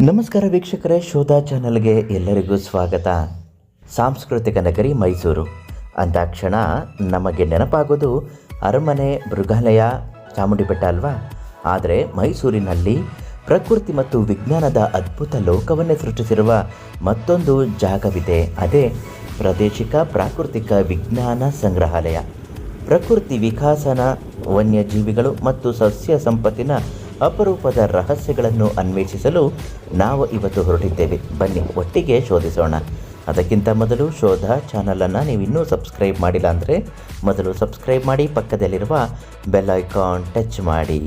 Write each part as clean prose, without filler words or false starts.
ನಮಸ್ಕಾರ ವೀಕ್ಷಕರೇ, ಶೋಧ ಚಾನಲ್ಗೆ ಎಲ್ಲರಿಗೂ ಸ್ವಾಗತ. ಸಾಂಸ್ಕೃತಿಕ ನಗರಿ ಮೈಸೂರು ಅಂದಾಕ್ಷಣ ನಮಗೆ ನೆನಪಾಗೋದು ಅರಮನೆ, ಮೃಗಾಲಯ, ಚಾಮುಂಡಿ ಬೆಟ್ಟ ಅಲ್ವಾ? ಆದರೆ ಮೈಸೂರಿನಲ್ಲಿ ಪ್ರಕೃತಿ ಮತ್ತು ವಿಜ್ಞಾನದ ಅದ್ಭುತ ಲೋಕವನ್ನೇ ಸೃಷ್ಟಿಸಿರುವ ಮತ್ತೊಂದು ಜಾಗವಿದೆ. ಅದೇ ಪ್ರಾದೇಶಿಕ ಪ್ರಾಕೃತಿಕ ವಿಜ್ಞಾನ ಸಂಗ್ರಹಾಲಯ. ಪ್ರಕೃತಿ ವಿಕಾಸನ, ವನ್ಯಜೀವಿಗಳು ಮತ್ತು ಸಸ್ಯ ಸಂಪತ್ತಿನ ಅಪರೂಪದ ರಹಸ್ಯಗಳನ್ನು ಅನ್ವೇಷಿಸಲು ನಾವು ಇವತ್ತು ಹೊರಟಿದ್ದೇವೆ. ಬನ್ನಿ ಒಟ್ಟಿಗೆ ಶೋಧಿಸೋಣ. ಅದಕ್ಕಿಂತ ಮೊದಲು ಶೋಧ ಚಾನಲನ್ನು ನೀವು ಇನ್ನೂ ಸಬ್ಸ್ಕ್ರೈಬ್ ಮಾಡಿಲ್ಲ ಅಂದರೆ ಮೊದಲು ಸಬ್ಸ್ಕ್ರೈಬ್ ಮಾಡಿ, ಪಕ್ಕದಲ್ಲಿರುವ ಬೆಲ್ ಐಕಾನ್ ಟಚ್ ಮಾಡಿ.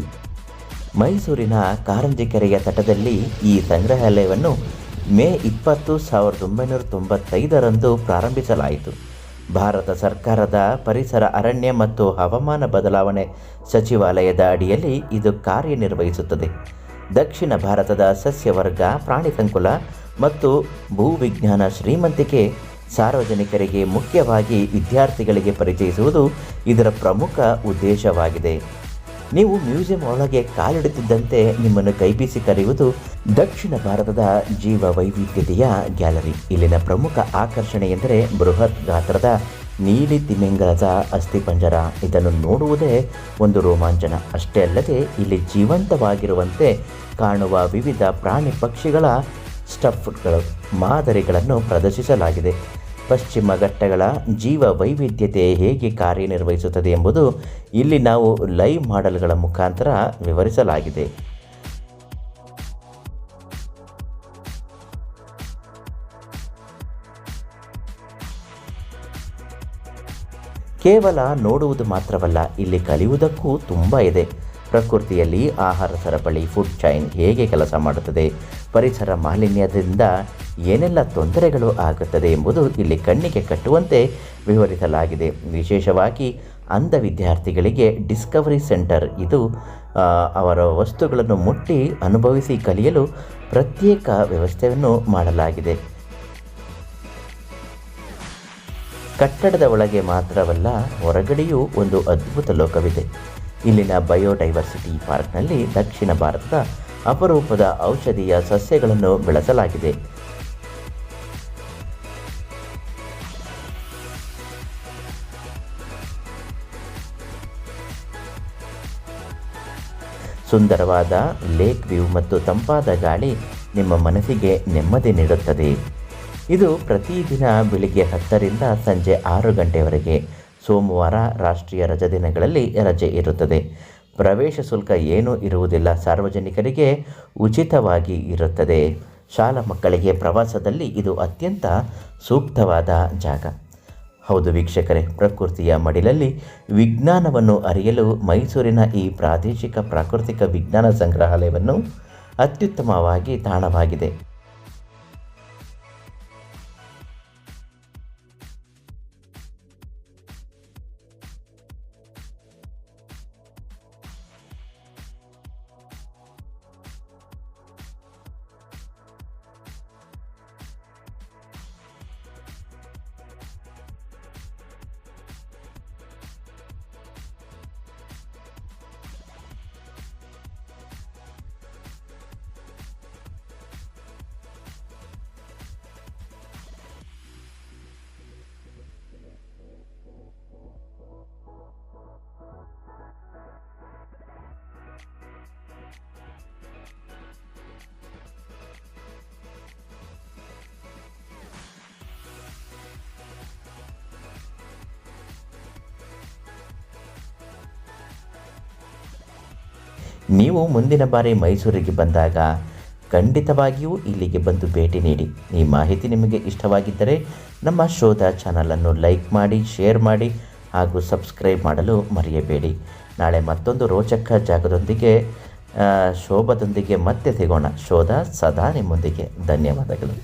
ಮೈಸೂರಿನ ಕಾರಂಜಿ ಕೆರೆಯ ತಟದಲ್ಲಿ ಈ ಸಂಗ್ರಹಾಲಯವನ್ನು ಮೇ 20, 1995ರಂದು ಪ್ರಾರಂಭಿಸಲಾಯಿತು. ಭಾರತ ಸರ್ಕಾರದ ಪರಿಸರ, ಅರಣ್ಯ ಮತ್ತು ಹವಾಮಾನ ಬದಲಾವಣೆ ಸಚಿವಾಲಯದ ಅಡಿಯಲ್ಲಿ ಇದು ಕಾರ್ಯನಿರ್ವಹಿಸುತ್ತದೆ. ದಕ್ಷಿಣ ಭಾರತದ ಸಸ್ಯವರ್ಗ, ಪ್ರಾಣಿ ಸಂಕುಲ ಮತ್ತು ಭೂವಿಜ್ಞಾನ ಶ್ರೀಮಂತಿಕೆ ಸಾರ್ವಜನಿಕರಿಗೆ, ಮುಖ್ಯವಾಗಿ ವಿದ್ಯಾರ್ಥಿಗಳಿಗೆ ಪರಿಚಯಿಸುವುದು ಇದರ ಪ್ರಮುಖ ಉದ್ದೇಶವಾಗಿದೆ. ನೀವು ಮ್ಯೂಸಿಯಂ ಒಳಗೆ ಕಾಲಿಡುತ್ತಿದ್ದಂತೆ ನಿಮ್ಮನ್ನು ಕೈಬೀಸಿ ಕರೆಯುವುದು ದಕ್ಷಿಣ ಭಾರತದ ಜೀವ ವೈವಿಧ್ಯತೆಯ ಗ್ಯಾಲರಿ. ಇಲ್ಲಿನ ಪ್ರಮುಖ ಆಕರ್ಷಣೆ ಎಂದರೆ ಬೃಹತ್ ಗಾತ್ರದ ನೀಲಿ ತಿಮಿಂಗಲದ ಅಸ್ಥಿಪಂಜರ. ಇದನ್ನು ನೋಡುವುದೇ ಒಂದು ರೋಮಾಂಚನ. ಅಷ್ಟೇ ಅಲ್ಲದೆ ಇಲ್ಲಿ ಜೀವಂತವಾಗಿರುವಂತೆ ಕಾಣುವ ವಿವಿಧ ಪ್ರಾಣಿ ಪಕ್ಷಿಗಳ ಸ್ಟಫ್ಗಳು ಮಾದರಿಗಳನ್ನು ಪ್ರದರ್ಶಿಸಲಾಗಿದೆ. ಪಶ್ಚಿಮ ಘಟ್ಟಗಳ ಜೀವ ವೈವಿಧ್ಯತೆ ಹೇಗೆ ಕಾರ್ಯನಿರ್ವಹಿಸುತ್ತದೆ ಎಂಬುದು ಇಲ್ಲಿ ನಾವು ಲೈವ್ ಮಾಡೆಲ್ಗಳ ಮುಖಾಂತರ ವಿವರಿಸಲಾಗಿದೆ. ಕೇವಲ ನೋಡುವುದು ಮಾತ್ರವಲ್ಲ, ಇಲ್ಲಿ ಕಲಿಯುವುದಕ್ಕೂ ತುಂಬ ಇದೆ. ಪ್ರಕೃತಿಯಲ್ಲಿ ಆಹಾರ ಸರಪಳಿ, ಫುಡ್ ಚೈನ್ ಹೇಗೆ ಕೆಲಸ ಮಾಡುತ್ತದೆ, ಪರಿಸರ ಮಾಲಿನ್ಯದಿಂದ ಏನೆಲ್ಲ ತೊಂದರೆಗಳು ಆಗುತ್ತದೆ ಎಂಬುದು ಇಲ್ಲಿ ಕಣ್ಣಿಗೆ ಕಟ್ಟುವಂತೆ ವಿವರಿಸಲಾಗಿದೆ. ವಿಶೇಷವಾಗಿ ಅಂಧ ವಿದ್ಯಾರ್ಥಿಗಳಿಗೆ ಡಿಸ್ಕವರಿ ಸೆಂಟರ್, ಇದು ಅವರ ವಸ್ತುಗಳನ್ನು ಮುಟ್ಟಿ ಅನುಭವಿಸಿ ಕಲಿಯಲು ಪ್ರತ್ಯೇಕ ವ್ಯವಸ್ಥೆಯನ್ನು ಮಾಡಲಾಗಿದೆ. ಕಟ್ಟಡದ ಒಳಗೆ ಮಾತ್ರವಲ್ಲ, ಹೊರಗಡೆಯೂ ಒಂದು ಅದ್ಭುತ ಲೋಕವಿದೆ. ಇಲ್ಲಿನ ಬಯೋಡೈವರ್ಸಿಟಿ ಪಾರ್ಕ್ನಲ್ಲಿ ದಕ್ಷಿಣ ಭಾರತದ ಅಪರೂಪದ ಔಷಧೀಯ ಸಸ್ಯಗಳನ್ನು ಬೆಳೆಸಲಾಗಿದೆ. ಸುಂದರವಾದ ಲೇಕ್ ವ್ಯೂ ಮತ್ತು ತಂಪಾದ ಗಾಳಿ ನಿಮ್ಮ ಮನಸ್ಸಿಗೆ ನೆಮ್ಮದಿ ನೀಡುತ್ತದೆ. ಇದು ಪ್ರತಿದಿನ ಬೆಳಿಗ್ಗೆ 10ರಿಂದ ಸಂಜೆ 6 ಗಂಟೆವರೆಗೆ. ಸೋಮವಾರ ರಾಷ್ಟ್ರೀಯ ರಜಾದಿನಗಳಲ್ಲಿ ರಜೆ ಇರುತ್ತದೆ. ಪ್ರವೇಶ ಶುಲ್ಕ ಏನೂ ಇರುವುದಿಲ್ಲ, ಸಾರ್ವಜನಿಕರಿಗೆ ಉಚಿತವಾಗಿ ಇರುತ್ತದೆ. ಶಾಲಾ ಮಕ್ಕಳಿಗೆ ಪ್ರವಾಸದಲ್ಲಿ ಇದು ಅತ್ಯಂತ ಸೂಕ್ತವಾದ ಜಾಗ. ಹೌದು ವೀಕ್ಷಕರೇ, ಪ್ರಕೃತಿಯ ಮಡಿಲಲ್ಲಿ ವಿಜ್ಞಾನವನ್ನು ಅರಿಯಲು ಮೈಸೂರಿನ ಈ ಪ್ರಾದೇಶಿಕ ಪ್ರಾಕೃತಿಕ ವಿಜ್ಞಾನ ಸಂಗ್ರಹಾಲಯವನ್ನು ಅತ್ಯುತ್ತಮವಾಗಿ ತಾಣವಾಗಿದೆ. ನೀವು ಮುಂದಿನ ಬಾರಿ ಮೈಸೂರಿಗೆ ಬಂದಾಗ ಖಂಡಿತವಾಗಿಯೂ ಇಲ್ಲಿಗೆ ಬಂದು ಭೇಟಿ ನೀಡಿ. ಈ ಮಾಹಿತಿ ನಿಮಗೆ ಇಷ್ಟವಾಗಿದ್ದರೆ ನಮ್ಮ ಶೋಧ ಚಾನಲನ್ನು ಲೈಕ್ ಮಾಡಿ, ಶೇರ್ ಮಾಡಿ ಹಾಗೂ ಸಬ್ಸ್ಕ್ರೈಬ್ ಮಾಡಲು ಮರೆಯಬೇಡಿ. ನಾಳೆ ಮತ್ತೊಂದು ರೋಚಕ ಜಾಗದೊಂದಿಗೆ, ಶೋಭದೊಂದಿಗೆ ಮತ್ತೆ ಸಿಗೋಣ. ಶೋಧ ಸದಾ ನಿಮ್ಮೊಂದಿಗೆ. ಧನ್ಯವಾದಗಳು.